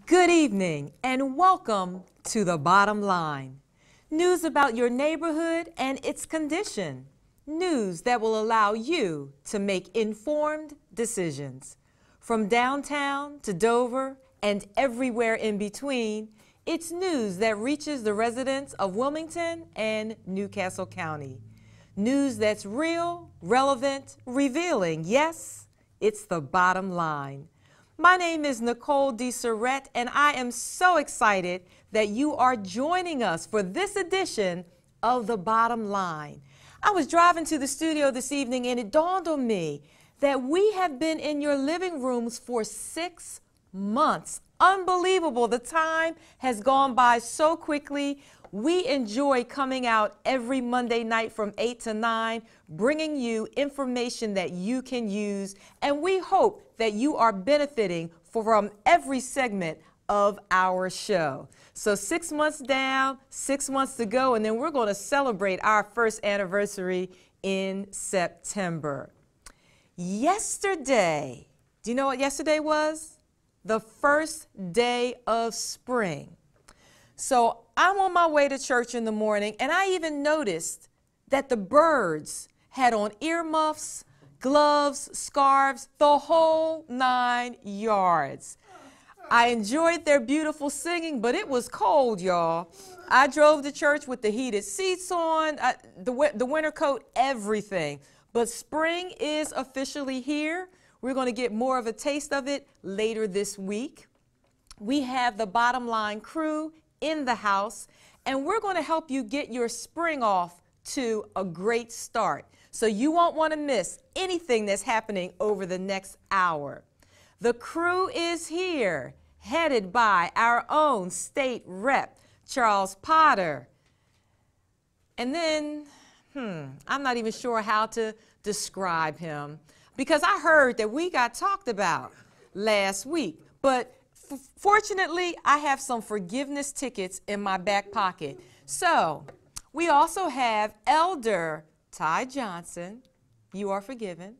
Good evening and welcome to The Bottom Line. News about your neighborhood and its condition. News that will allow you to make informed decisions. From downtown to Dover and everywhere in between, it's news that reaches the residents of Wilmington and Newcastle County. News that's real, relevant, revealing. Yes, it's The Bottom Line. My name is Nicole DeSarette, and I am so excited that you are joining us for this edition of The Bottom Line. I was driving to the studio this evening, and it dawned on me that we have been in your living rooms for 6 months. Unbelievable. The time has gone by so quickly. We enjoy coming out every Monday night from 8 to 9, bringing you information that you can use, and we hope that you are benefiting from every segment of our show. So 6 months down, 6 months to go, and then we're going to celebrate our first anniversary in September. Yesterday, do you know what yesterday was? The first day of spring. So I'm on my way to church in the morning, and I even noticed that the birds had on earmuffs, gloves, scarves, the whole 9 yards. I enjoyed their beautiful singing, but it was cold, y'all. I drove to church with the heated seats on, the winter coat, everything. But spring is officially here. We're going to get more of a taste of it later this week. We have the Bottom Line crew in the house, and we're going to help you get your spring off to a great start. So you won't want to miss anything that's happening over the next hour. The crew is here, headed by our own state rep, Charles Potter. And then, I'm not even sure how to describe him, because I heard that we got talked about last week, but fortunately, I have some forgiveness tickets in my back pocket. So, we also have Elder Ty Johnson. You are forgiven.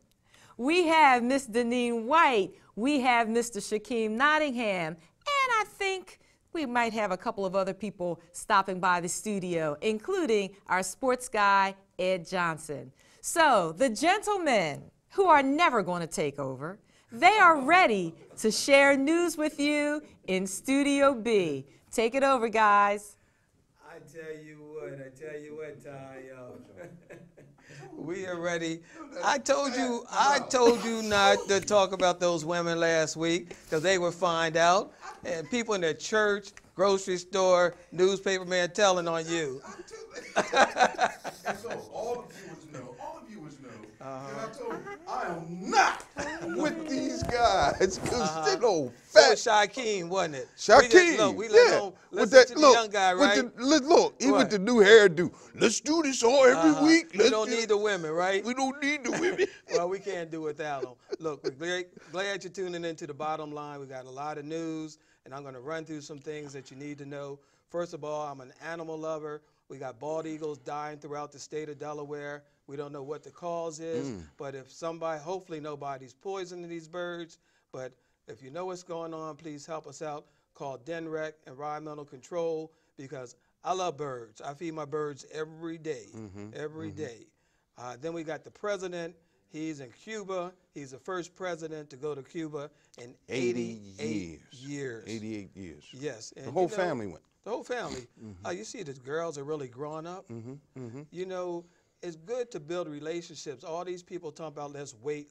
We have Miss Deneen White. We have Mr. Shaquem Nottingham. And I think we might have a couple of other people stopping by the studio, including our sports guy, Ed Johnson. So, the gentlemen who are never going to take over, they are ready to share news with you in Studio B. Take it over, guys. I tell you what, Ty. We are ready. I told you not to talk about those women last week because they would find out. And people in the church, grocery store, newspaper man telling on you. And so all of you would know, and I told you, I am not with these guys, because they don't That was Shaquem, wasn't it? Shaquem, We listen to the young guy, right? With the new hairdo. Let's do this all every week. We don't need the women, right? We don't need the women. Well, we can't do without them. Look, we're glad you're tuning into The Bottom Line. We got a lot of news, and I'm going to run through some things that you need to know. First of all, I'm an animal lover. We got bald eagles dying throughout the state of Delaware. We don't know what the cause is, but if somebody, hopefully nobody's poisoning these birds, but if you know what's going on, please help us out. Call DENREC, Environmental Control, because I love birds. I feed my birds every day, every day. Then we got the president. He's in Cuba. He's the first president to go to Cuba in 88 years. 88 years. Yes. And the whole family went. The whole family. You see the girls are really growing up. You know, it's good to build relationships. All these people talk about let's wait.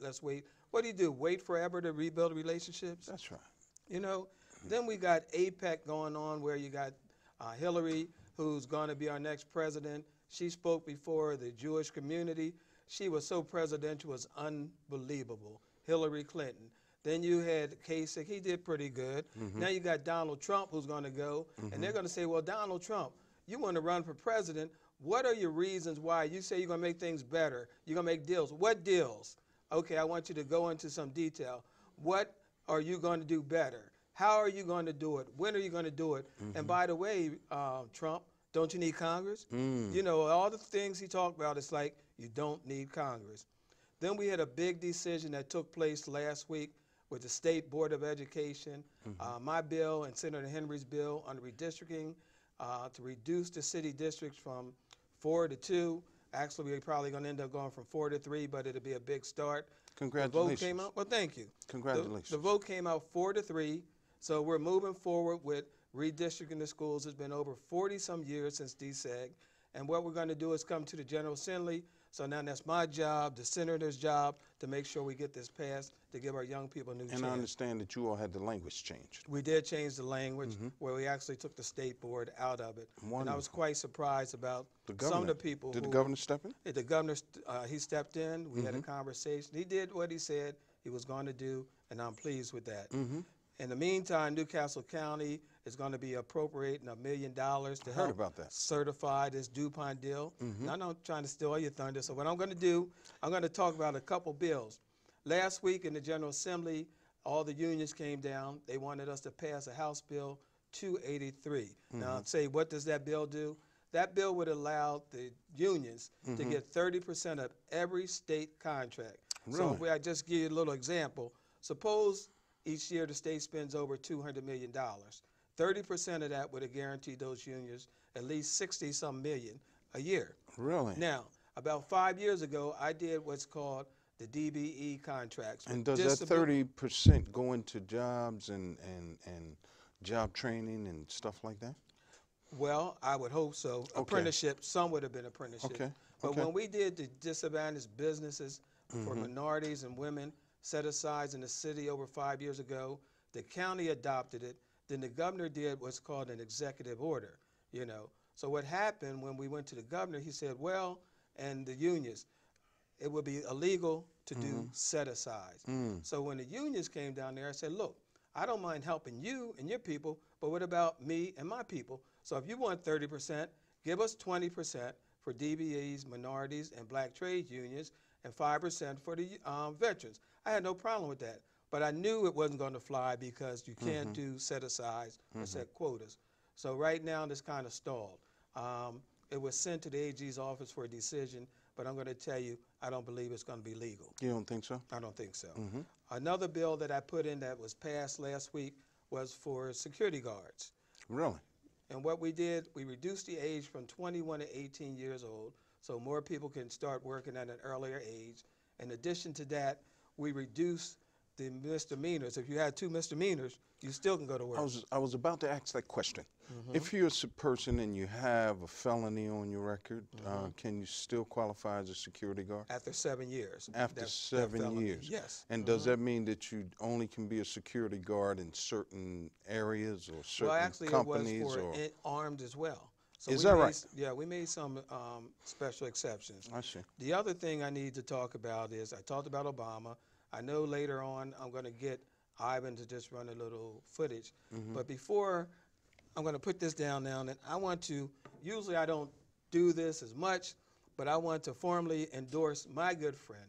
What do? Wait forever to rebuild relationships? That's right. You know, then we got APEC going on where you got Hillary, who's going to be our next president. She spoke before the Jewish community. She was so presidential, it was unbelievable. Hillary Clinton. Then you had Kasich. He did pretty good. Now you got Donald Trump, who's going to go. And they're going to say, well, Donald Trump, you want to run for president. What are your reasons why? You say you're going to make things better. You're going to make deals. What deals? Okay, I want you to go into some detail. What are you going to do better? How are you going to do it? When are you going to do it? And by the way, Trump, don't you need Congress? You know, all the things he talked about, it's like you don't need Congress. Then we had a big decision that took place last week with the State Board of Education, my bill and Senator Henry's bill on redistricting to reduce the city districts from 4 to 2. Actually, we're probably going to end up going from 4 to 3, but it'll be a big start. Congratulations. The vote came out. Well, thank you. Congratulations. The vote came out 4 to 3. So we're moving forward with redistricting the schools. It's been over 40-some years since DSEG. And what we're going to do is come to the General Assembly. So now that's my job, the senator's job, to make sure we get this passed to give our young people a new chance. And I understand that you all had the language changed. We did change the language where we actually took the state board out of it. Wonderful. And I was quite surprised about The some of the people. Did the governor step in? The governor, he stepped in. We had a conversation. He did what he said he was going to do, and I'm pleased with that. In the meantime, Newcastle County is going to be appropriating $1 million to help certify this DuPont deal. Now, I'm not trying to steal your thunder, so what I'm going to do, I'm going to talk about a couple bills. Last week in the General Assembly, all the unions came down. They wanted us to pass a House Bill 283. Now, say, what does that bill do? That bill would allow the unions to get 30% of every state contract. Really? So if I just give you a little example, suppose each year the state spends over $200 million. 30% of that would have guaranteed those unions at least 60-some million a year. Really? Now, about 5 years ago, I did what's called the DBE contracts. And does that 30% go into jobs and job training and stuff like that? Well, I would hope so. Okay. Apprenticeship, some would have been apprenticeship. Okay. But Okay. when we did the disadvantaged businesses for minorities and women set aside in the city over 5 years ago, the county adopted it. Then the governor did what's called an executive order, you know. So what happened when we went to the governor, he said, well, and the unions, it would be illegal to do set-asides. So when the unions came down there, I said, look, I don't mind helping you and your people, but what about me and my people? So if you want 30%, give us 20% for DBEs, minorities, and black trade unions, and 5% for the veterans. I had no problem with that, but I knew it wasn't going to fly because you can't do set-asides or set quotas. So right now, this kind of stalled. It was sent to the AG's office for a decision, but I'm going to tell you, I don't believe it's going to be legal. You don't think so? I don't think so. Another bill that I put in that was passed last week was for security guards. Really? And what we did, we reduced the age from 21 to 18 years old so more people can start working at an earlier age. In addition to that, we reduced the misdemeanors. If you had 2 misdemeanors, you still can go to work. I was about to ask that question. If you're a person and you have a felony on your record, can you still qualify as a security guard? After 7 years. After 7 years? Yes. And does that mean that you only can be a security guard in certain areas or certain companies? Well, actually, it was for armed as well. So Is that right? Yeah, we made some special exceptions. I see. The other thing I need to talk about is, I talked about Obama. I know later on I'm going to get Ivan to just run a little footage. But before, I'm going to put this down now, and I want to, usually I don't do this as much, but I want to formally endorse my good friend,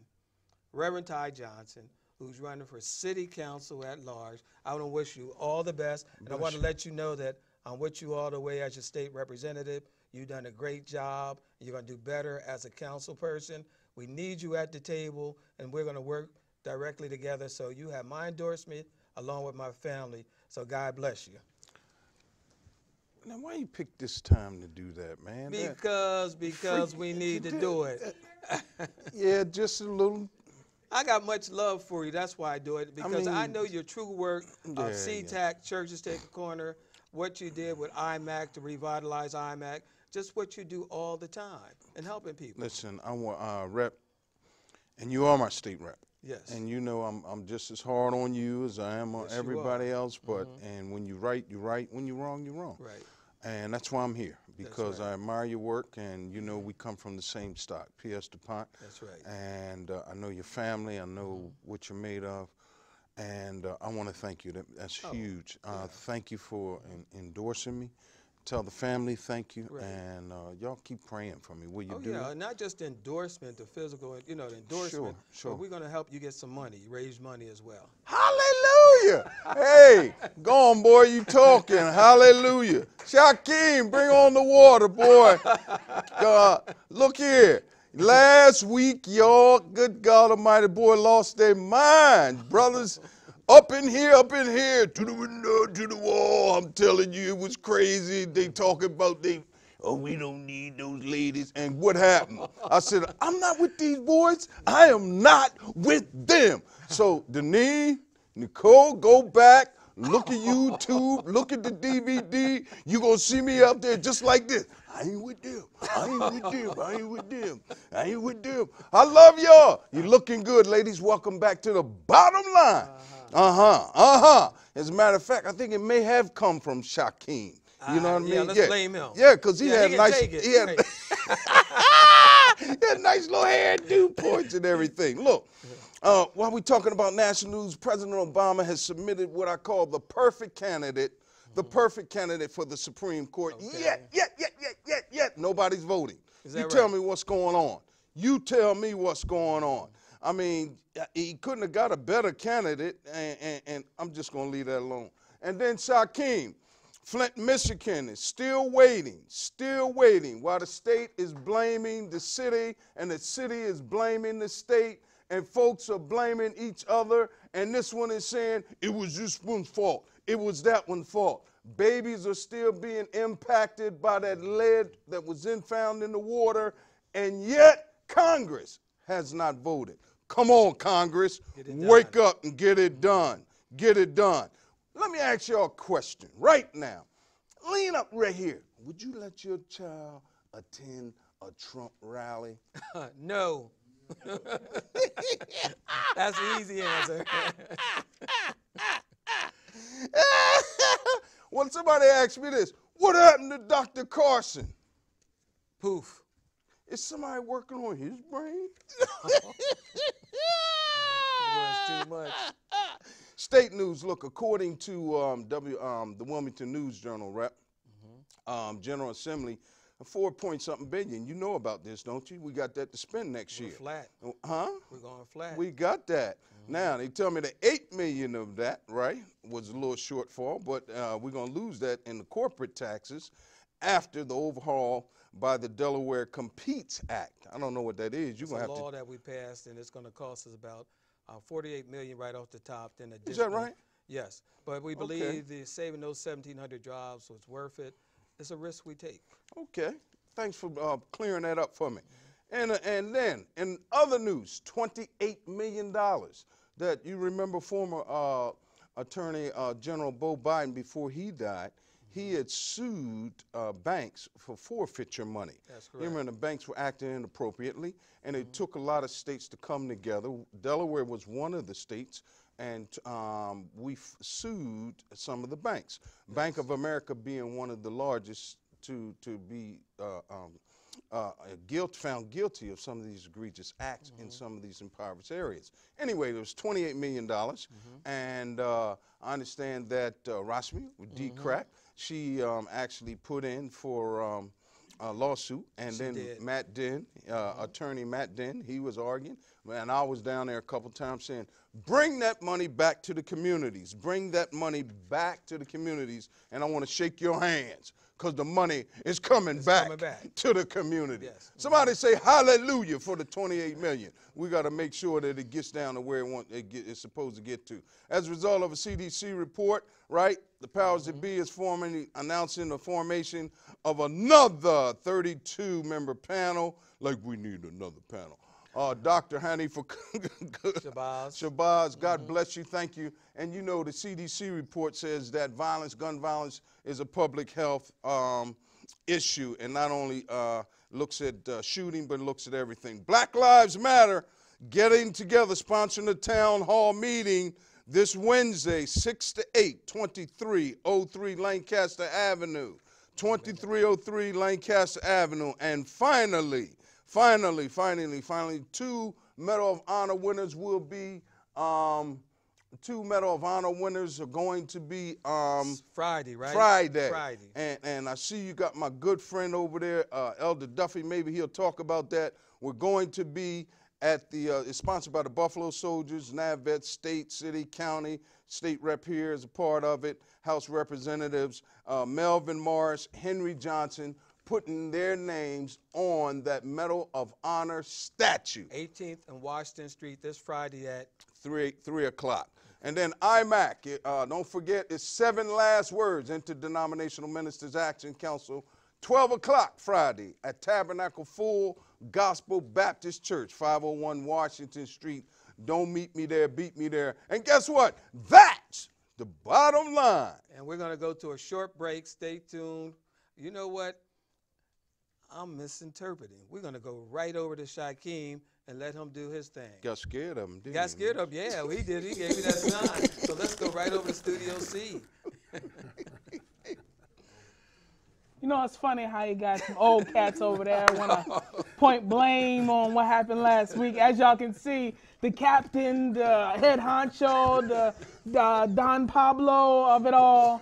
Reverend Ty Johnson, who's running for city council at large. I want to wish you all the best, and I want to let you know that I'm with you all the way as your state representative. You've done a great job. You're going to do better as a council person. We need you at the table, and we're going to work directly together. So you have my endorsement along with my family. So God bless you. Now, why you pick this time to do that, man? Because we need to do it. Yeah, just a little. I got much love for you. That's why I do it, because I know your true work of CTAC, Churches Take a Corner, what you did with IMAC to revitalize IMAC, just what you do all the time and helping people. Listen, I want rep, and you are my state rep. Yes. And you know I'm just as hard on you as I am on everybody else. But and when you're right, you're right. When you're wrong, you're wrong. Right. And that's why I'm here, because I admire your work, and you know we come from the same stock, P.S. DuPont. That's right. And I know your family. I know what you're made of. And I want to thank you. That's huge. Thank you for endorsing me. Tell the family thank you, and y'all keep praying for me. Will you do yeah, it? not just the endorsement, the physical, the endorsement. Sure. But we're going to help you get some money, raise money as well. Hallelujah! Hey, go on, boy, you talking. Hallelujah. Shaquem, bring on the water, boy. Look here. Last week, y'all, good God Almighty, boy, lost their mind. Brothers Up in here, to the window, to the wall. I'm telling you, it was crazy. They talking about we don't need those ladies. And what happened? I said, I'm not with these boys. I am not with them. So, Denise, Nicole, go back, look at YouTube, look at the DVD. You're going to see me out there just like this. I ain't with them. I ain't with them. I ain't with them. I ain't with them. I love y'all. You're looking good, ladies. Welcome back to the bottom line. As a matter of fact, I think it may have come from Shaquem. You know what I mean? Yeah, let's blame him. Yeah, because he had he nice. can take it. He had, he had nice little hairdo points and everything. Look, while we're talking about national news, President Obama has submitted what I call the perfect candidate. The perfect candidate for the Supreme Court. Okay. Yet. Nobody's voting. You tell me what's going on. You tell me what's going on. I mean, he couldn't have got a better candidate, and I'm just going to leave that alone. And then Shaquem, Flint, Michigan is still waiting, while the state is blaming the city, and the city is blaming the state, and folks are blaming each other, and this one is saying, it was this one's fault. It was that one's fault. Babies are still being impacted by that lead that was found in the water, and yet Congress has not voted. Come on, Congress. Wake up and get it done. Get it done. Let me ask y'all a question right now. Lean up right here. Would you let your child attend a Trump rally? No. That's the easy answer. When somebody asks me this, what happened to Dr. Carson? Poof. Is somebody working on his brain? It was too much. State news, look, according to the Wilmington News Journal rep, General Assembly, 4-point-something billion. You know about this, don't you? We got that to spend next year. Flat. Huh? We're going flat. We got that. Now, they tell me that $8 million of that, right, was a little shortfall, but we're going to lose that in the corporate taxes after the overhaul by the Delaware Competes Act. I don't know what that is. You're going to have It's a law to. that we passed, and it's going to cost us about $48 million right off the top. Then Is that right? Yes, but we believe the saving those 1,700 jobs was worth it. It's a risk we take. Okay. Thanks for clearing that up for me. And then, in other news, $28 million that you remember former Attorney General Beau Biden, before he died, he had sued banks for forfeiture money. That's correct. You remember the banks were acting inappropriately, and it took a lot of states to come together. Delaware was one of the states, and we sued some of the banks. Yes. Bank of America being one of the largest to be found guilty of some of these egregious acts in some of these impoverished areas. Anyway, there was $28 million, and I understand that Rashmi with D-Crack, she actually put in for a lawsuit, and she then did. Matt Dinn, attorney Matt Dinn, he was arguing, and I was down there a couple times saying, bring that money back to the communities, bring that money back to the communities, and I want to shake your hands, because the money is coming back to the community. Yes. Somebody say hallelujah for the $28 million. We got to make sure that it gets down to where it's supposed to get to. As a result of a CDC report, right, the powers that be is announcing the formation of another 32-member panel, like we need another panel. Dr. Hanif Shabazz, God bless you, thank you. And you know the CDC report says that gun violence, is a public health issue, and not only looks at shooting, but looks at everything. Black Lives Matter getting together, sponsoring a town hall meeting this Wednesday, 6 to 8, 2303 Lancaster Avenue. 2303 Lancaster Avenue. And finally, 2 Medal of Honor winners will be, 2 Medal of Honor winners are going to be Friday, right? Friday. And I see you got my good friend over there, Elder Duffy. Maybe he'll talk about that. We're going to be at the, it's sponsored by the Buffalo Soldiers, NAVET, state, city, county. State rep here is a part of it. House Representatives Melvin Morris, Henry Johnson, putting their names on that Medal of Honor statue. 18th and Washington Street this Friday at 3 o'clock. And then IMAC, don't forget, it's 7 last words, Interdenominational Ministers Action Council, 12 o'clock Friday at Tabernacle Full Gospel Baptist Church, 501 Washington Street. Don't meet me there, beat me there. And guess what? That's the bottom line. And we're going to go to a short break. Stay tuned. You know what? I'm misinterpreting. We're going to go right over to Shaquem and let him do his thing. Got scared of him, didn't you? Got scared of him? Yeah, he did. He gave me that sign. So let's go right over to Studio C. You know, it's funny how you got some old cats over there want to point blame on what happened last week. As y'all can see, the captain, the head honcho, the Don Pablo of it all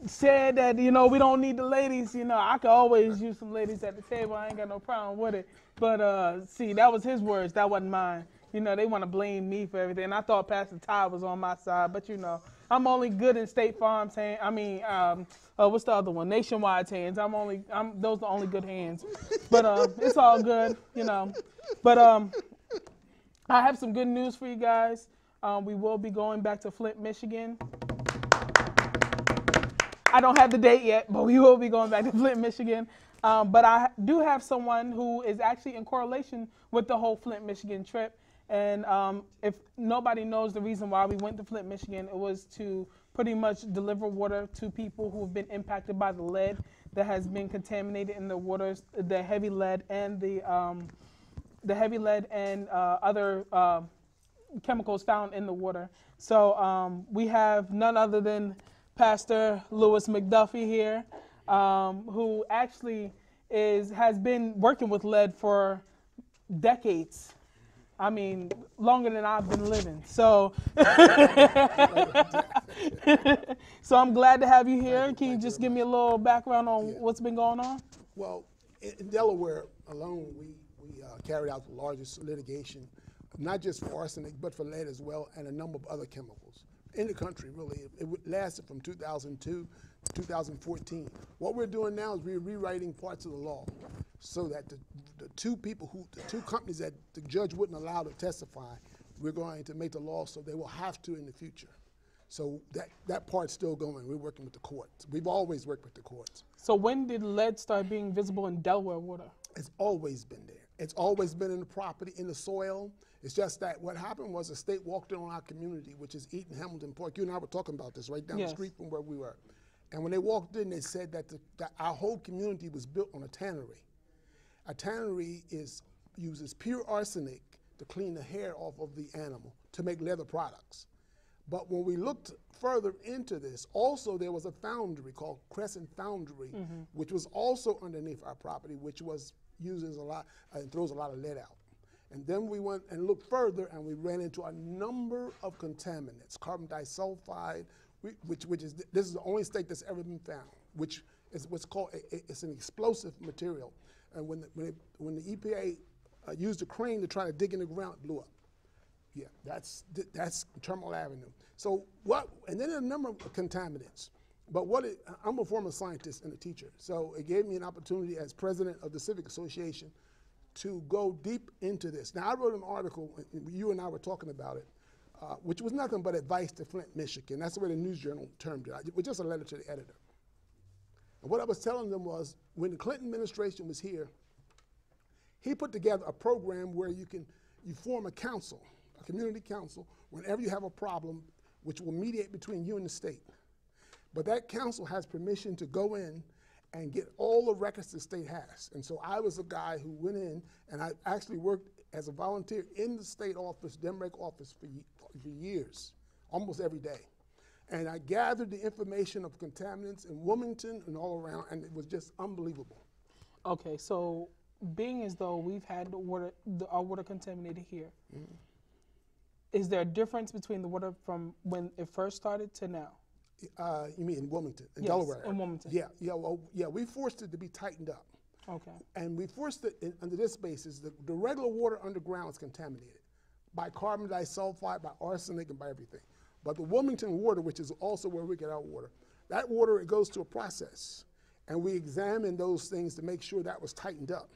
said that, you know, we don't need the ladies. You know, I could always use some ladies at the table. I ain't got no problem with it. But, see, that was his words. That wasn't mine. You know, they want to blame me for everything. And I thought Pastor Ty was on my side. But, you know, I'm only good in State Farm's hands. I mean, what's the other one? Nationwide's hands. those are the only good hands. But it's all good, you know. But I have some good news for you guys. We will be going back to Flint, Michigan. I don't have the date yet, but we will be going back to Flint, Michigan. But I do have someone who is actually in correlation with the whole Flint, Michigan trip. And if nobody knows the reason why we went to Flint, Michigan, it was to pretty much deliver water to people who have been impacted by the lead that has been contaminated in the waters, the heavy lead and other chemicals found in the water. So we have none other than Pastor Lewis McDuffie here, who actually has been working with lead for decades. I mean, longer than I've been living. So, so I'm glad to have you here. Can you just give me a little background on what's been going on? Well, in Delaware alone, we carried out the largest litigation, not just for arsenic, but for lead as well, and a number of other chemicals in the country, really. It lasted from 2002 to 2014. What we're doing now is we're rewriting parts of the law so that the two companies that the judge wouldn't allow to testify, we're going to make the law so they will have to in the future. So that part's still going. We're working with the courts. We've always worked with the courts. So when did lead start being visible in Delaware water? It's always been there. It's always been in the property, in the soil. It's just that what happened was the state walked in on our community, which is Eaton Hamilton Park. You and I were talking about this right down the street from where we were. And when they walked in, they said that our whole community was built on a tannery. A tannery uses pure arsenic to clean the hair off of the animal to make leather products. But when we looked further into this, also there was a foundry called Crescent Foundry, which was also underneath our property, which uses a lot and throws a lot of lead out. And then we went and looked further, and we ran into a number of contaminants, carbon disulfide, this is the only state that's ever been found, which is what's called it's an explosive material. And when the EPA used a crane to try to dig in the ground, it blew up. Yeah, that's Terminal Avenue. So and then a number of contaminants. But I'm a former scientist and a teacher, so it gave me an opportunity as president of the Civic Association to go deep into this. Now, I wrote an article, you and I were talking about it, which was nothing but advice to Flint, Michigan. That's the way the News Journal termed it. It was just a letter to the editor. And what I was telling them was, when the Clinton administration was here, he put together a program where you form a council, a community council, whenever you have a problem, which will mediate between you and the state. But that council has permission to go in and get all the records the state has. And so I was a guy who went in, and I actually worked as a volunteer in the state office, Demrec office, for years, almost every day. And I gathered the information of contaminants in Wilmington and all around, and it was just unbelievable. Okay, so being as though we've had our water contaminated here, is there a difference between the water from when it first started to now? You mean in Wilmington, in Yes, Delaware? in Wilmington. Yeah, we forced it to be tightened up. Okay. And we forced it under this basis. The regular water underground is contaminated by carbon disulfide, by arsenic, and by everything. But the Wilmington water, which is also where we get our water, that water, it goes to a process. And we examine those things to make sure that was tightened up.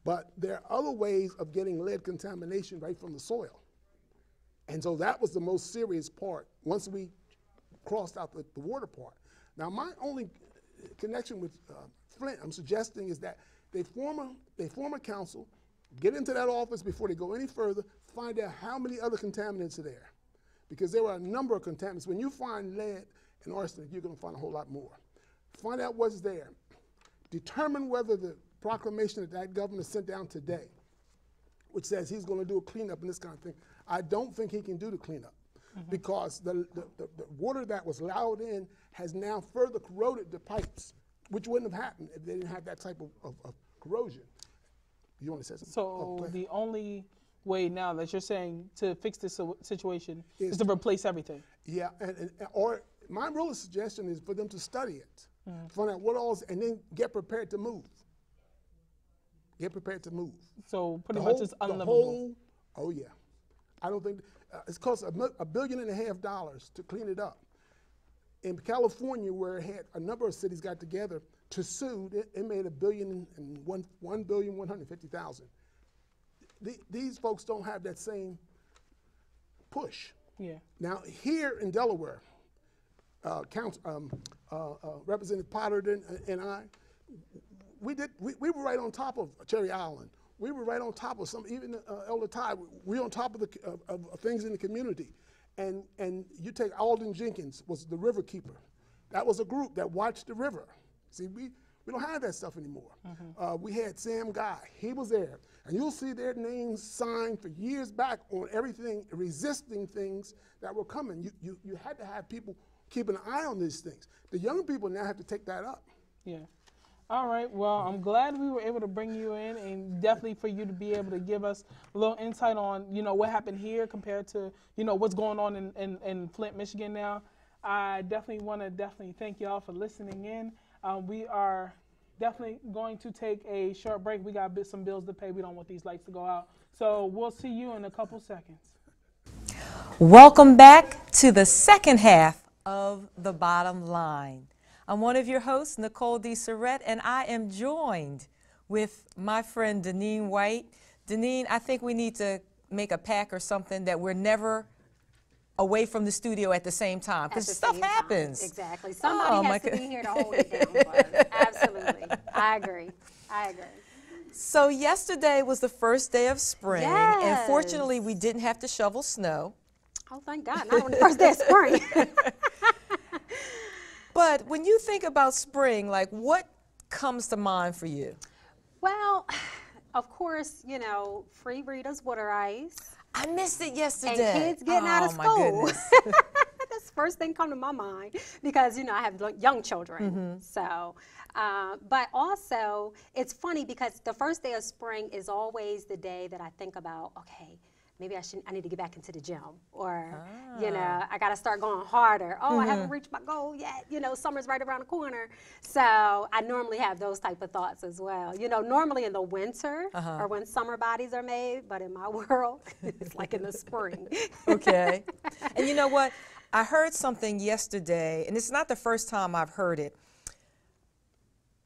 But there are other ways of getting lead contamination right from the soil. And so that was the most serious part once we crossed out the water part. Now, my only connection with Flint, I'm suggesting, is that they form a council, get into that office before they go any further, find out how many other contaminants are there. Because there were a number of contaminants. When you find lead and arsenic, you're going to find a whole lot more. Find out what's there. Determine whether the proclamation that governor sent down today, which says he's going to do a cleanup and this kind of thing, I don't think he can do the cleanup. Because the water that was allowed in has now further corroded the pipes, which wouldn't have happened if they didn't have that type of corrosion. You want to say something? So the only way now that you're saying to fix this situation is to replace everything. Yeah, or my real suggestion is for them to study it, find out what all, and then get prepared to move. Get prepared to move. So pretty much it's unlivable. Oh yeah, I don't think it's cost $1.5 billion to clean it up. In California, where it had a number of cities got together to sue, it made $1,150,000. These folks don't have that same push. Yeah. Now here in Delaware, Representative Potter and I, we were right on top of Cherry Island. We were right on top of even Elder Ty. We were on top of things in the community. And you take Alden Jenkins was the river keeper. That was a group that watched the river. See, we don't have that stuff anymore. We had Sam Guy. He was there. And you'll see their names signed for years back on everything, resisting things that were coming. You had to have people keep an eye on these things. The young people now have to take that up. Yeah. All right, well, I'm glad we were able to bring you in, and definitely for you to be able to give us a little insight on, what happened here compared to, what's going on in Flint, Michigan now. I definitely want to thank y'all for listening in. We are definitely going to take a short break. We got some bills to pay. We don't want these lights to go out. So we'll see you in a couple seconds. Welcome back to the second half of The Bottom Line. I'm one of your hosts, Nicole D. Surrett, and I am joined with my friend Deneen White. Deneen, I think we need to make a pact or something that we're never away from the studio at the same time, because stuff happens. Exactly. Somebody has to be here to hold it down for us. Absolutely. I agree. So yesterday was the first day of spring, yes. and fortunately we didn't have to shovel snow. Oh, thank God. Not on the first day of spring. But when you think about spring, like, what comes to mind for you? Well, of course, free Rita's water ice. I missed it yesterday. And kids getting out of school. That's the first thing come to my mind because, I have young children. So, but also it's funny because the first day of spring is always the day that I think about, okay, maybe I need to get back into the gym, or, I got to start going harder. Oh, I haven't reached my goal yet. Summer's right around the corner. So I normally have those type of thoughts as well. Normally in the winter or when summer bodies are made, but in my world, it's like in the spring. Okay. And you know what? I heard something yesterday, and it's not the first time I've heard it,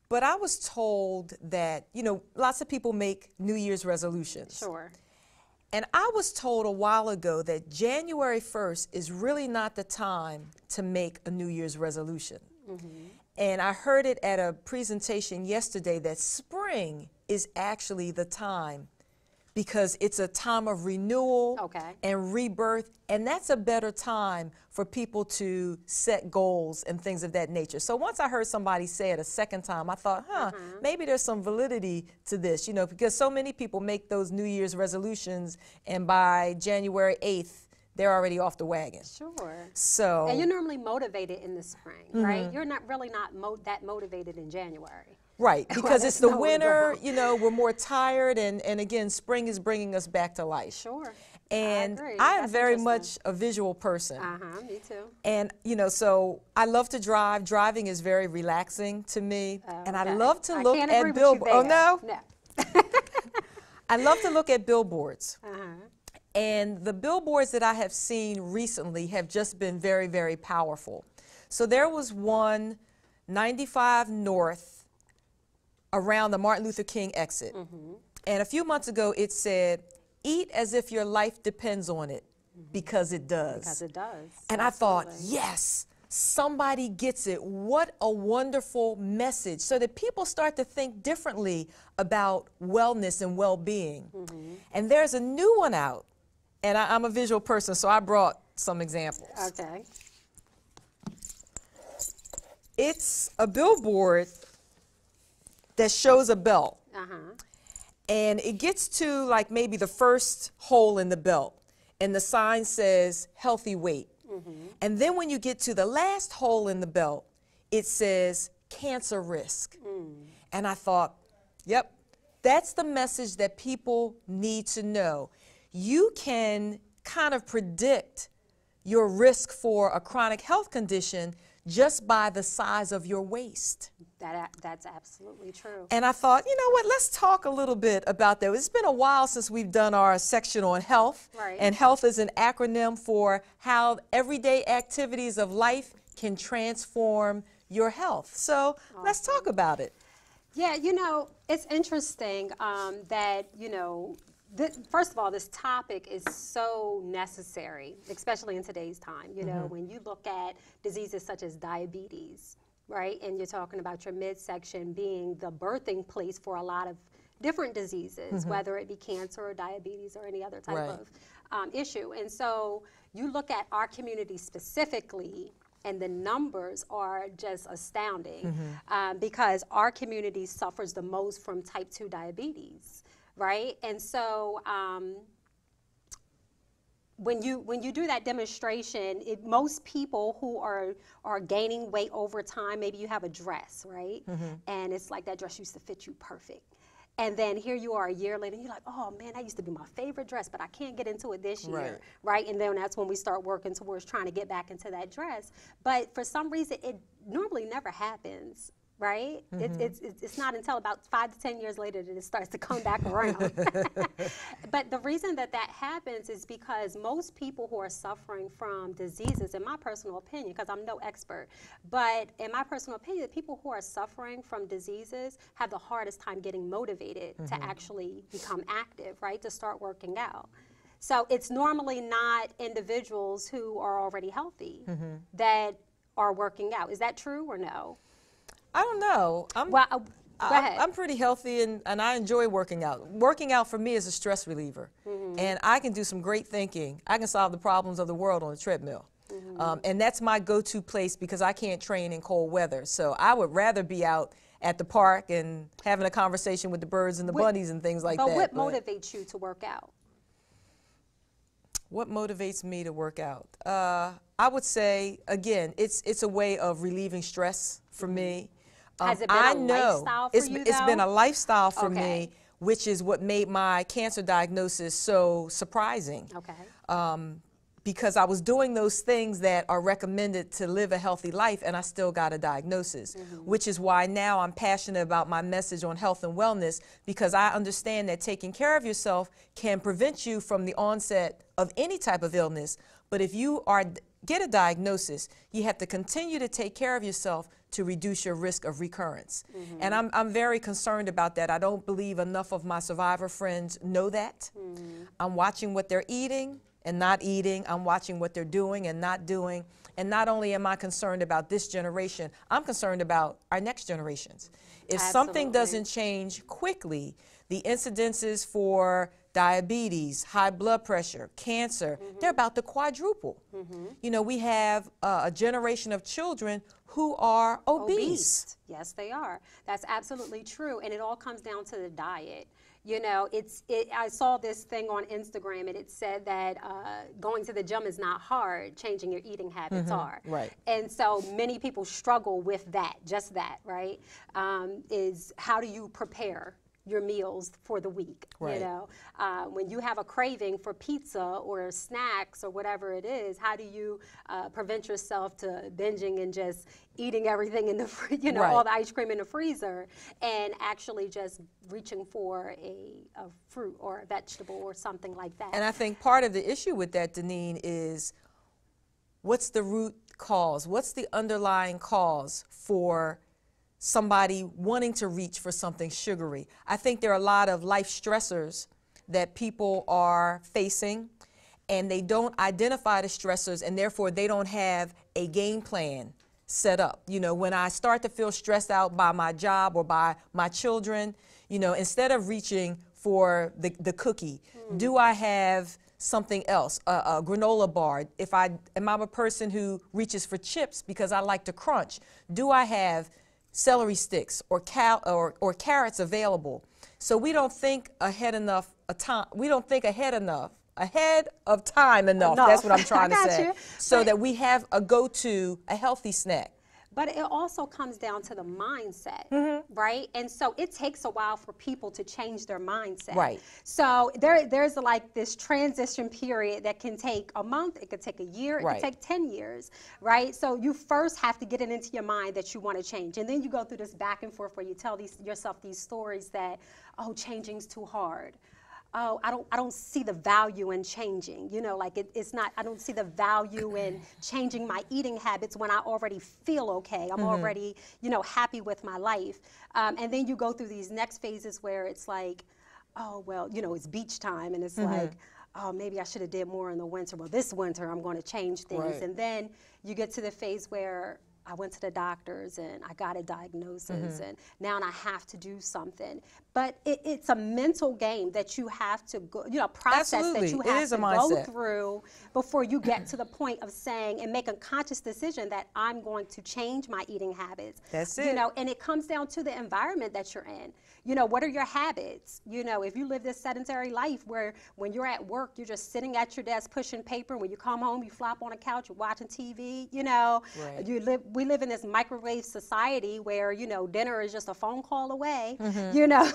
but I was told that, lots of people make New Year's resolutions. Sure. And I was told a while ago that January 1st is really not the time to make a New Year's resolution. And I heard it at a presentation yesterday that spring is actually the time because it's a time of renewal and rebirth, and that's a better time for people to set goals and things of that nature. So once I heard somebody say it a second time, I thought, maybe there's some validity to this, because so many people make those New Year's resolutions, and by January 8th, they're already off the wagon. Sure. So. And you're normally motivated in the spring, right? You're not really that motivated in January. Right, because it's the winter, we're more tired, and again, spring is bringing us back to life. Sure. And I am very much a visual person. Me too. And, so I love to drive. Driving is very relaxing to me. And I love to look at billboards. Oh, no? No. I love to look at billboards. And the billboards that I have seen recently have just been very, very powerful. So there was one, 95 North, around the Martin Luther King exit. And a few months ago, it said, "Eat as if your life depends on it. because it does. Because it does. And I thought, yes, somebody gets it. What a wonderful message, so that people start to think differently about wellness and well-being. And there's a new one out, and I'm a visual person, so I brought some examples. Okay. It's a billboard that shows a belt. And it gets to like maybe the first hole in the belt, and the sign says healthy weight. And then when you get to the last hole in the belt, it says cancer risk. And I thought, yep, that's the message that people need to know. You can kind of predict your risk for a chronic health condition just by the size of your waist. That's absolutely true. And I thought, you know what, let's talk a little bit about that. It's been a while since we've done our section on health. Right. And health is an acronym for how everyday activities of life can transform your health. So let's talk about it. Yeah, you know, it's interesting that, you know, first of all, this topic is so necessary, especially in today's time. You know, when you look at diseases such as diabetes, right, and you're talking about your midsection being the birthing place for a lot of different diseases, whether it be cancer or diabetes or any other type of issue. And so you look at our community specifically, and the numbers are just astounding because our community suffers the most from type 2 diabetes. Right, and so when you do that demonstration, most people who are gaining weight over time, maybe you have a dress, right, and it's like that dress used to fit you perfect, and then here you are a year later, and you're like, oh man, that used to be my favorite dress, but I can't get into it this year, right? And then that's when we start working towards trying to get back into that dress. But for some reason, it normally never happens. Right? It's not until about 5 to 10 years later that it starts to come back around. But the reason that happens is because most people who are suffering from diseases, in my personal opinion, because I'm no expert, but in my personal opinion, the people who are suffering from diseases have the hardest time getting motivated to actually become active, right? To start working out. So it's normally not individuals who are already healthy that are working out. Is that true or no? I don't know. I'm pretty healthy and I enjoy working out. Working out for me is a stress reliever. And I can do some great thinking. I can solve the problems of the world on a treadmill. And that's my go-to place because I can't train in cold weather. So I would rather be out at the park and having a conversation with the birds and the bunnies and things like that. But what motivates you to work out? What motivates me to work out? I would say, again, it's a way of relieving stress for me. Has it been a lifestyle for you, though? It's been a lifestyle for me, which is what made my cancer diagnosis so surprising. Because I was doing those things that are recommended to live a healthy life, and I still got a diagnosis, which is why now I'm passionate about my message on health and wellness, because I understand that taking care of yourself can prevent you from the onset of any type of illness. But if you get a diagnosis, you have to continue to take care of yourself to reduce your risk of recurrence. And I'm very concerned about that. I don't believe enough of my survivor friends know that. I'm watching what they're eating and not eating. I'm watching what they're doing and not doing. And not only am I concerned about this generation, I'm concerned about our next generations. If something doesn't change quickly, the incidences for diabetes, high blood pressure, cancer, they're about to quadruple. You know, we have a generation of children who are obese. Yes, they are. That's absolutely true. And it all comes down to the diet. You know, I saw this thing on Instagram, and it said that going to the gym is not hard, changing your eating habits are. Right. And so many people struggle with that, just that, right? Is how do you prepare your meals for the week? Right. You know, when you have a craving for pizza or snacks or whatever it is, how do you prevent yourself to binging and just eating everything in the, all the ice cream in the freezer, and actually just reaching for a fruit or a vegetable or something like that? And I think part of the issue with that, Deneen, is what's the root cause? What's the underlying cause for somebody wanting to reach for something sugary? I think there are a lot of life stressors that people are facing, and they don't identify the stressors, and therefore they don't have a game plan set up. You know, when I start to feel stressed out by my job or by my children, you know, instead of reaching for the cookie, do I have something else, a granola bar? If am I a person who reaches for chips because I like to crunch? Do I have celery sticks or carrots available? So we don't think ahead enough we don't think ahead of time enough. That's what I'm trying to say. So that we have a go-to, a healthy snack. But it also comes down to the mindset, right? And so it takes a while for people to change their mindset. Right. So there's like this transition period that can take a month, it could take a year, it Right. could take 10 years, right? So you first have to get it into your mind that you want to change. And then you go through this back and forth where you tell yourself these stories that, oh, changing's too hard. Oh, I don't see the value in changing. You know, like it's not, I don't see the value in changing my eating habits when I already feel okay. I'm already, you know, happy with my life. And then you go through these next phases where it's like, oh, well, you know, it's beach time, and it's like, oh, maybe I should have did more in the winter. Well, this winter I'm going to change things. Right. And then you get to the phase where I went to the doctors and I got a diagnosis, and now I have to do something. But it's a mental game that you have to go, you know, process Absolutely. that you It have is to a go mindset. through before you get to the point of saying and make a conscious decision that I'm going to change my eating habits. That's You it. know, and it comes down to the environment that you're in. You know, what are your habits? You know, if you live this sedentary life where when you're at work, you're just sitting at your desk pushing paper. When you come home, you flop on a couch, you're watching TV, you know. Right. We live in this microwave society where, you know, dinner is just a phone call away, you know.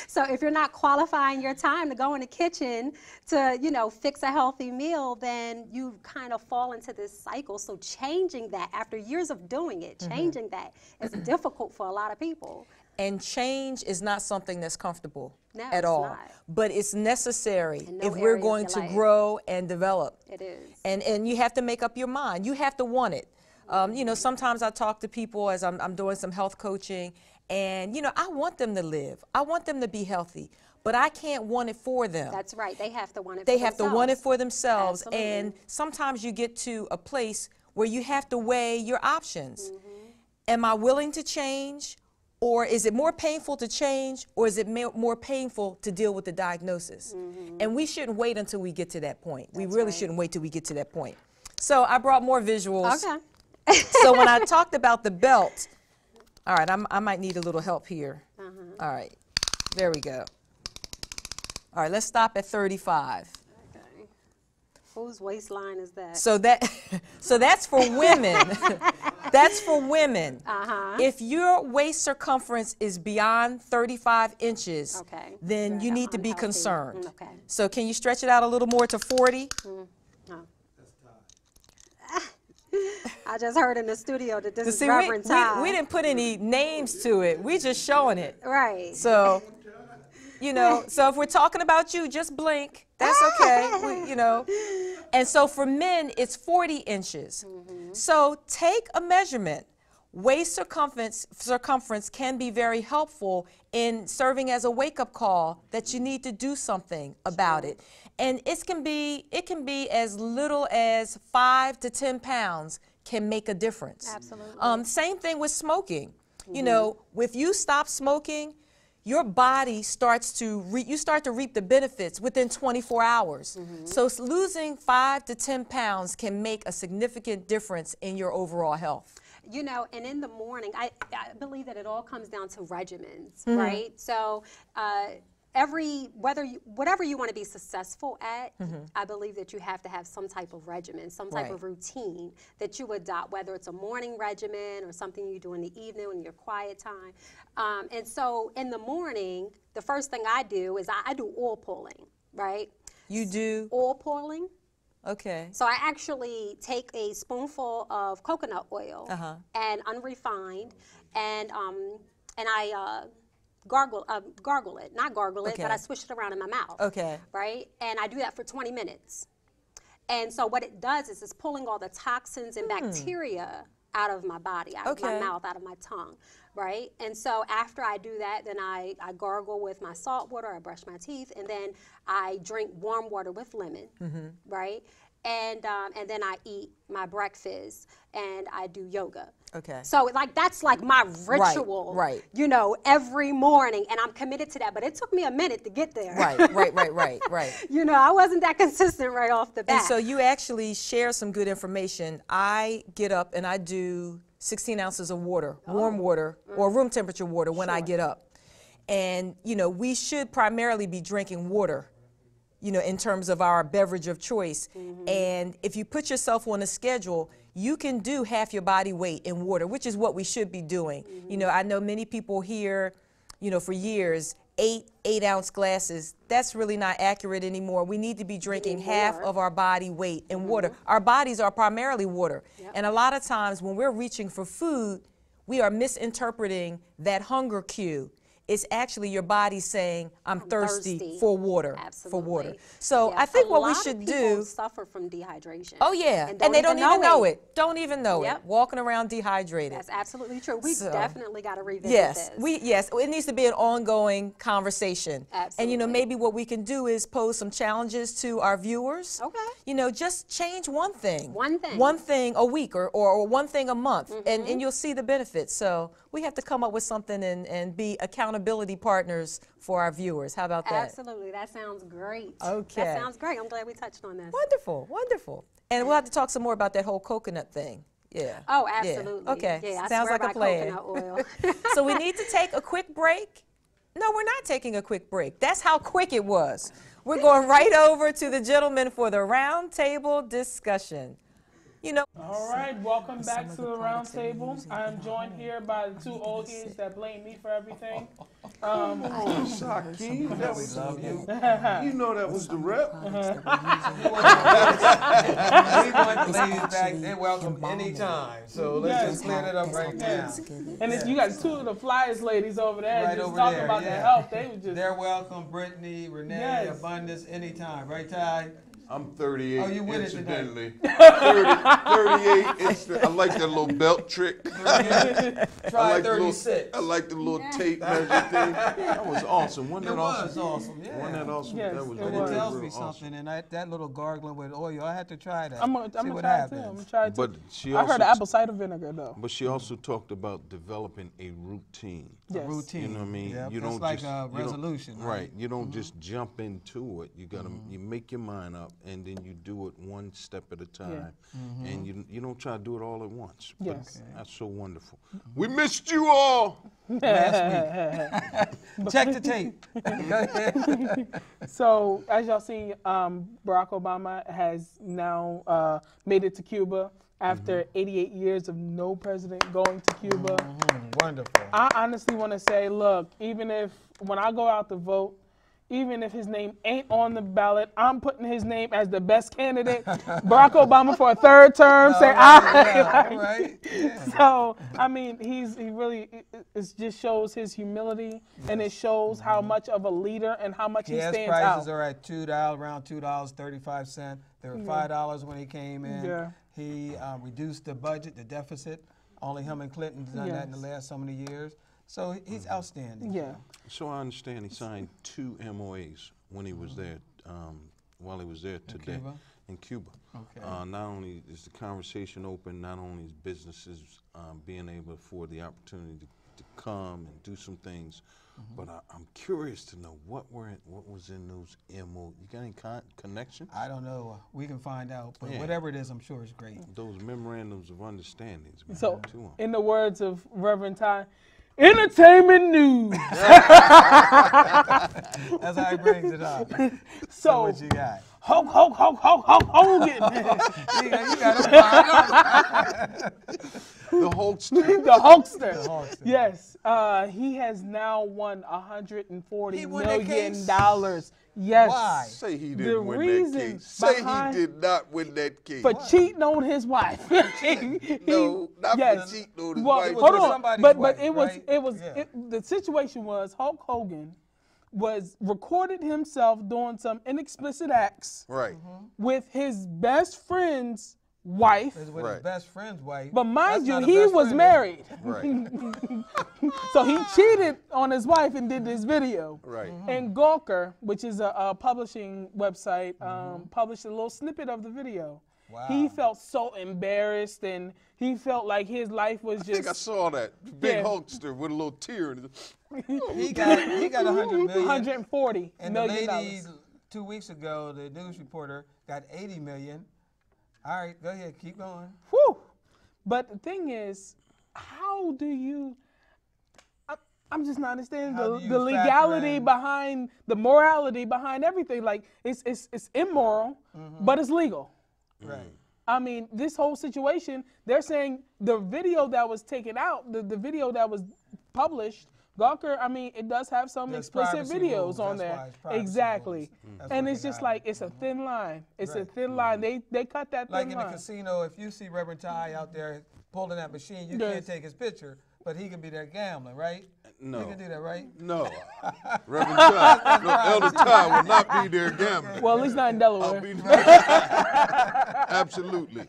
So if you're not qualifying your time to go in the kitchen to, you know, fix a healthy meal, then you kind of fall into this cycle. So changing that after years of doing it, changing that is difficult for a lot of people. And change is not something that's comfortable No, at it's all. not. But it's necessary In no if we're area of going your to life. grow and develop. It is. And you have to make up your mind. You have to want it. You know, sometimes I talk to people as I'm doing some health coaching, and, you know, I want them to live. I want them to be healthy, but I can't want it for them. That's right. They have to want it They for have themselves. to want it for themselves. Absolutely. And sometimes you get to a place where you have to weigh your options. Am I willing to change? Or is it more painful to change, or is it more painful to deal with the diagnosis? And we shouldn't wait until we get to that point. We really shouldn't wait till we get to that point. So I brought more visuals. Okay. So when I talked about the belt, all right, I might need a little help here. All right, there we go. All right, let's stop at 35. Okay. Whose waistline is that? So that's for women. That's for women. If your waist circumference is beyond 35 inches, Okay. then you Yeah, need to be unhealthy. concerned. Okay. So can you stretch it out a little more to 40? No. I just heard in the studio that this is See, Reverend Todd. we didn't put any names to it. We just showing it. Right. So, you know, so if we're talking about you, just blink. That's okay. You know. And so for men, it's 40 inches. So take a measurement. Waist circumference can be very helpful in serving as a wake-up call that you need to do something about it. And it can be as little as 5 to 10 pounds can make a difference. Absolutely. Same thing with smoking. You know, if you stop smoking, your body starts to you start to reap the benefits within 24 hours. So losing 5 to 10 pounds can make a significant difference in your overall health. You know, and in the morning, I believe that it all comes down to regimens, right? So whatever you want to be successful at, I believe that you have to have some type of regimen, some type of routine that you adopt, whether it's a morning regimen or something you do in the evening in your quiet time. And so in the morning, the first thing I do is I do oil pulling, right? You do? Oil pulling. Okay. So I actually take a spoonful of coconut oil and unrefined, and I gargle it, not gargle it, but I swish it around in my mouth. Okay. Right, and I do that for 20 minutes. And so what it does is it's pulling all the toxins and bacteria out of my body, out of my mouth, out of my tongue, right? And so after I do that, then I gargle with my salt water, I brush my teeth, and then I drink warm water with lemon, right? And then I eat my breakfast and I do yoga. Okay. So like that's like my ritual, right. you know, every morning, and I'm committed to that. But it took me a minute to get there. Right. You know, I wasn't that consistent right off the bat. And so you actually share some good information. I get up and I do 16 ounces of water, warm water, or room temperature water when I get up. And, you know, we should primarily be drinking water, you know, in terms of our beverage of choice. And if you put yourself on a schedule, you can do half your body weight in water, which is what we should be doing. You know, I know many people here, you know, for years, 8-ounce glasses. That's really not accurate anymore. We need to be drinking half of our body weight in water. Our bodies are primarily water. And a lot of times when we're reaching for food, we are misinterpreting that hunger cue. It's actually your body saying, I'm thirsty for water. Absolutely. For water. So I think what we should do. A lot of people suffer from dehydration. Oh yeah, and they don't even know it. Don't even know it. Walking around dehydrated. That's absolutely true. We've definitely got to revisit this. Yes, it needs to be an ongoing conversation. Absolutely. And you know, maybe what we can do is pose some challenges to our viewers. Okay. You know, just change one thing. One thing. One thing a week or one thing a month, and you'll see the benefits. So we have to come up with something and be accountability partners for our viewers. How about that? Absolutely. That sounds great. Okay. That sounds great. I'm glad we touched on this. Wonderful, wonderful. And we'll have to talk some more about that whole coconut thing. Yeah. Oh, absolutely. Yeah. Okay. Yeah, Sounds like a plan. Coconut oil. So we need to take a quick break. No, we're not taking a quick break. That's how quick it was. We're going right over to the gentleman for the round table discussion. You know. All right, welcome back to the round table. I am joined here by the two old heads that blame me for everything. Shaquille, that was you know that was the rep. We want the ladies back. They're welcome anytime. So let's just clear it up right now. And you got two of the flyest ladies over there Right just over talking there, about their health. They was just. They're welcome, Brittany, Renee, Yes. Abundance, anytime. Right, Ty? I'm 38, Oh, you with it today. incidentally. 38, I like that little belt trick. Try 36. I like the little tape measure thing. That was awesome. Wasn't It that awesome? was awesome, yeah. Wasn't that awesome? Yes, That was it But really, was. it tells really me awesome. something, and that little gargling with oil, I had to try that. I'm gonna See try what it too. I'm happens. gonna try it too. But she I also heard of apple cider vinegar though. But she also talked about developing a routine. Yes. Routine. You know what I mean? Yep, You that's don't like just a you don't- resolution. right. You don't just jump into it. You gotta you make your mind up, and then you do it one step at a time, and you don't try to do it all at once. But Yes. that's so wonderful. We missed you all. Last week. Check the tape. Go ahead. So as y'all see, Barack Obama has now made it to Cuba after 88 years of no president going to Cuba. Wonderful. I honestly want to say, look, even if when I go out to vote, even if his name ain't on the ballot, I'm putting his name as the best candidate. Barack Obama for a third term. Say aye. Right? Yeah. So I mean, he really it just shows his humility, and it shows how much of a leader and how much he Gas stands prices out. are at $2, around $2.35. They were $5 when he came in. Yeah. He reduced the budget, the deficit. Only him and Clinton done that in the last so many years. So he's outstanding. Yeah. So I understand he signed 2 MOAs when he was there, while he was there today Cuba? in Cuba. Okay. Not only is the conversation open, not only is businesses being able to afford the opportunity to come and do some things, but I'm curious to know what was in those MOAs. You got any connection? I don't know. We can find out. But Yeah. whatever it is, I'm sure it's great. Those memorandums of understandings. Man, So, to 'em. in the words of Reverend Ty, entertainment news. That's how he brings it up. So, What you got? Hogan. You got The Hulkster. The Hulkster. The Hulkster. Yes, he has now won $140 He won that million. case? Yes. Why? Say he The didn't win that reason case. Say behind- he did not win that case. For cheating on his wife. No, not yes. for cheating on his Well, wife. hold was on. somebody's But wife, it was right? it was Yeah. the situation was Hulk Hogan was recorded himself doing some inexplicit acts Right. with his best friend's wife. It's with Right. his best friend's wife. But mind That's you, not a he best was friend. married. Right. So he cheated on his wife and did this video. Right. And Gawker, which is a publishing website, published a little snippet of the video. Wow. He felt so embarrassed, and he felt like his life was I think I just saw that big Yeah. Hulkster with a little tear in his. He got 100 million. 140 And the million lady dollars. 2 weeks ago, the news reporter, got 80 million. All right, go ahead, keep going. Whew. But the thing is, how do you? I'm just not understanding How do you the factor legality in- behind the morality behind everything. Like it's immoral, but it's legal. Right. I mean, this whole situation, they're saying the video that was taken out, the video that was published, Gawker, I mean, it does have some There's explicit privacy videos rules, on that's there. why it's privacy Exactly. rules. That's And what it's they just got. like, it's a thin line. It's a Right. thin line. They cut that Like thin in line. the casino, if you see Reverend Ty out there pulling that machine, you Yes. can't take his picture, but he can be there gambling, right? No. You can do that, right? No. Reverend Ty, no, Elder Ty will not be there gambling. Well, at least not in I'll Delaware. be absolutely.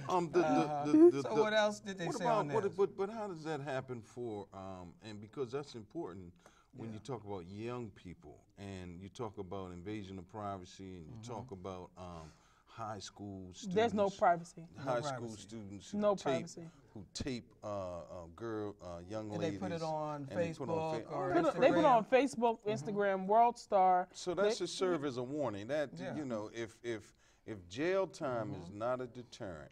So what else did they What say on about this? but how does that happen for and because that's important when you talk about young people and you talk about invasion of privacy and you talk about high school students. There's no privacy. High school privacy. students No privacy. who tape young And ladies. they put it on and they put on Facebook Fa- or They put Instagram. on Facebook, Instagram, World Star. So that should serve as a warning that Yeah. you know if jail time is not a deterrent,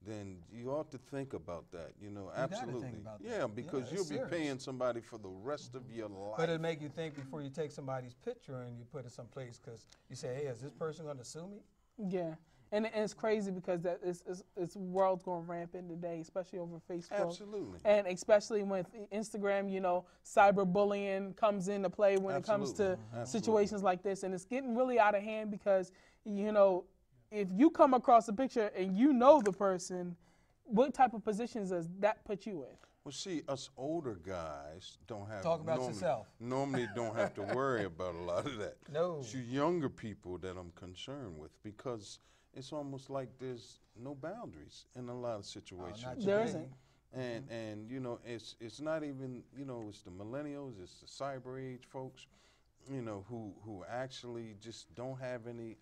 then you ought to think about that. You know, gotta think absolutely. about that. Yeah, because it's you'll be serious. paying somebody for the rest of your life. But it make you think before you take somebody's picture and you put it someplace because you say, hey, is this person going to sue me? Yeah. And it's crazy because that it's world's going rampant today, especially over Facebook. Absolutely. And especially when Instagram, you know, cyberbullying comes into play when it comes to Absolutely. situations like this. And it's getting really out of hand because, you know, if you come across a picture and you know the person, what type of positions does that put you in? Well, see, us older guys don't have Talk about yourself. Normally, don't have to worry about a lot of that. No. It's you younger people that I'm concerned with because it's almost like there's no boundaries in a lot of situations. not There today. isn't. And you know it's not even it's the millennials, it's the cyber age folks, you know who actually just don't have any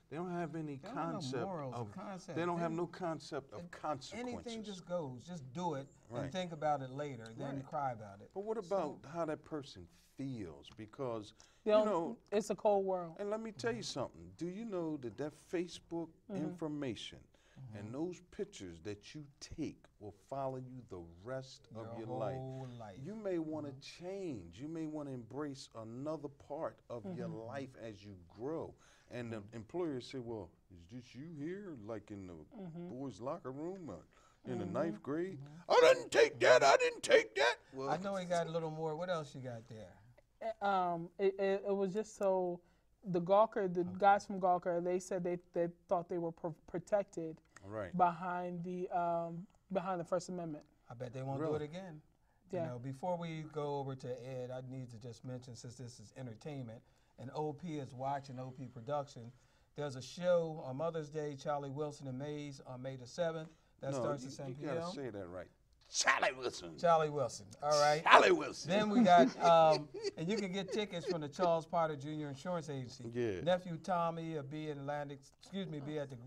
they don't have any They don't have no concept morals or of concept. they don't have They- no concept of consequences. Anything just goes. Just do it Right. and think about it later. Then cry about it. But what about how that person feels? Because They you don't- know, it's a cold world. and let me tell you something. Do you know that Facebook information and those pictures that you take will follow you the rest of your life? whole life. You may want to change. You may want to embrace another part of your life as you grow. And the employers say, well, is this you here, like in the boys' locker room in the ninth grade? I didn't take that. I didn't take that. Well, I know he got a little more. What else you got there? It was just so the guys from Gawker, they said they thought they were protected right. behind the First Amendment. I bet they won't do Really? it again. Yeah. You know, before we go over to Ed, I need to just mention, since this is entertainment, and OP is watching OP Production, there's a show on Mother's Day, Charlie Wilson and Maze, on May the 7th. That No, starts you, at 7 you p.m. gotta say that right. Charlie Wilson. Charlie Wilson, all right? Charlie Wilson. Then we got, and you can get tickets from the Charles Potter Jr. Insurance Agency. Yeah. Nephew Tommy will be in be at the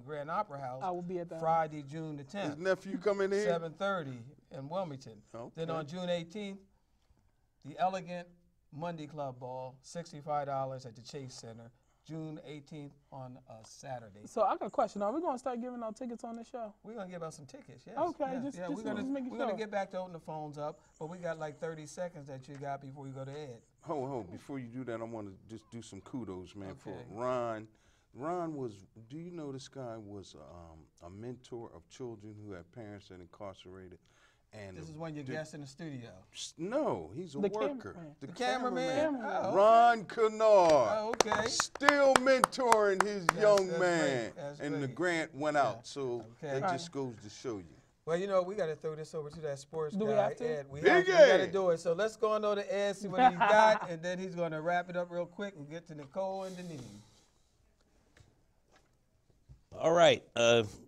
Grand Opera House. I will be at that. Friday, June the 10th. His nephew coming in. 7:30 in Wilmington. Then Okay. on June 18th, the Elegant Monday Club Ball, $65 at the Chase Center. June 18th on a Saturday. So I got a question. Are we going to start giving out tickets on this show? We're gonna give out some tickets, yes. Okay, yes, just we're gonna making we're gonna sure. get back to opening the phones up, but we got like 30 seconds that you got before you go to Ed. Hold. Before you do that, I want to just do some kudos, man, for Okay. Ron. Ron was, do you know this guy was a mentor of children who had parents that incarcerated? And This is when you're guest in the studio. No, he's a The worker. cameraman. The cameraman? Oh, Ron Kennard. Oh, okay. Still mentoring his young that's man. great, that's and the great. grant went out, so Okay. that just goes to show you. Well, you know, we got to throw this over to that sports Do guy, we have to? Ed. We Big got to Ed. do it. So let's go on over to Ed, see what he's got, and then he's going to wrap it up real quick and get to Nicole and Denise. All right.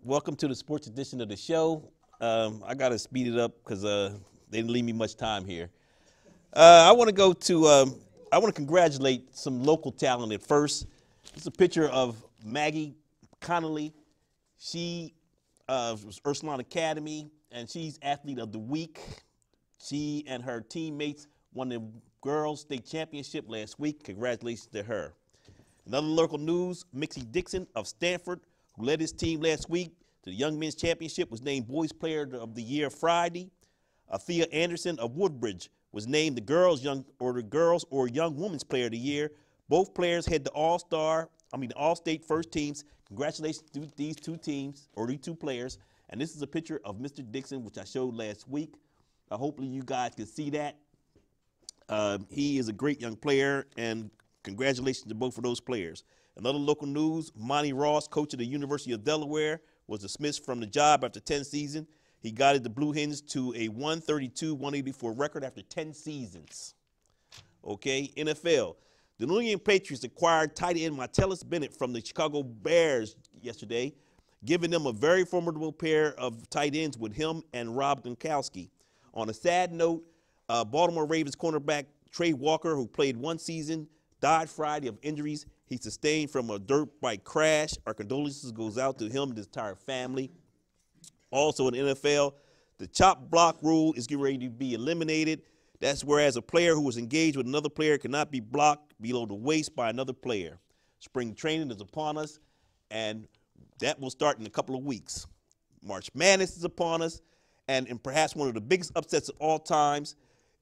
Welcome to the sports edition of the show. I got to speed it up because they didn't leave me much time here. I want to congratulate some local talent at first. It's a picture of Maggie Connolly. She was Ursuline Academy, and she's Athlete of the Week. She and her teammates won the girls' state championship last week. Congratulations to her. Another local news, Mixie Dixon of Stanford, who led his team last week to the Young Men's Championship, was named Boys Player of the Year Friday. Thea Anderson of Woodbridge was named the Girls or Young Women's Player of the Year. Both players had the All-State first teams. Congratulations to these two teams, or these two players. And this is a picture of Mr. Dixon, which I showed last week. Hopefully you guys can see that. He is a great young player, and congratulations to both of those players. Another local news, Monty Ross, coach of the University of Delaware, was dismissed from the job after 10 seasons. He guided the Blue Hens to a 132-184 record after 10 seasons. Okay, NFL. The New England Patriots acquired tight end Martellus Bennett from the Chicago Bears yesterday, giving them a very formidable pair of tight ends with him and Rob Gronkowski. On a sad note, Baltimore Ravens cornerback Trey Walker, who played one season, died Friday of injuries he sustained from a dirt bike crash. Our condolences goes out to him and his entire family. Also in the NFL, the chop block rule is getting ready to be eliminated. That's whereas a player who was engaged with another player cannot be blocked below the waist by another player. Spring training is upon us, and that will start in a couple of weeks. March Madness is upon us, and perhaps one of the biggest upsets of all times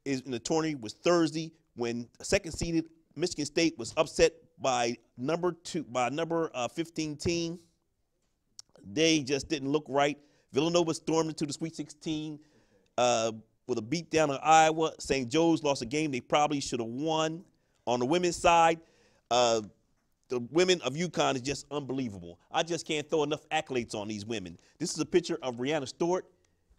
is in the tournament was Thursday when second-seeded Michigan State was upset by number 15 team. They just didn't look right. Villanova stormed into the Sweet 16 with a beat down of Iowa. St. Joe's lost a game they probably should have won. On the women's side, the women of UConn is just unbelievable. I just can't throw enough accolades on these women. This is a picture of Brianna Stewart.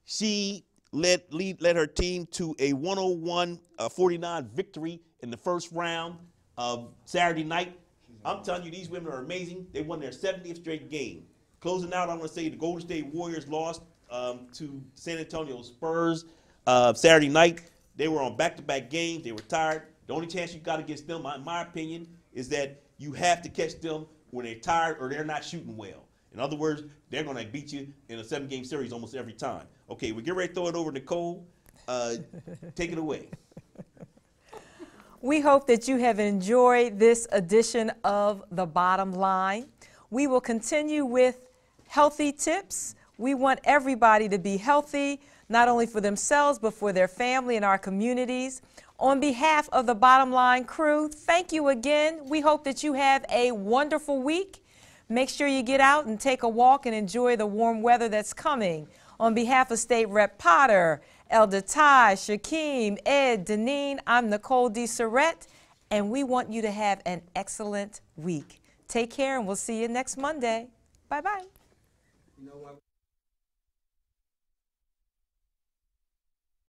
She led her team to a 101-49 victory in the first round of Saturday night. I'm telling you, these women are amazing. They won their 70th straight game. Closing out, I'm going to say the Golden State Warriors lost to San Antonio Spurs Saturday night. They were on back-to-back games. They were tired. The only chance you got against them, in my opinion, is that you have to catch them when they're tired or they're not shooting well. In other words, they're going to beat you in a 7-game series almost every time. Okay, we get ready to throw it over to Nicole. Take it away. We hope that you have enjoyed this edition of The Bottom Line. We will continue with healthy tips. We want everybody to be healthy, not only for themselves, but for their family and our communities. On behalf of the Bottom Line crew, thank you again. We hope that you have a wonderful week. Make sure you get out and take a walk and enjoy the warm weather that's coming. On behalf of State Rep Potter, Elder Ty, Shakeem, Ed, Deneen, I'm Nicole D. Surrett, and we want you to have an excellent week. Take care, and we'll see you next Monday. Bye-bye. You know what?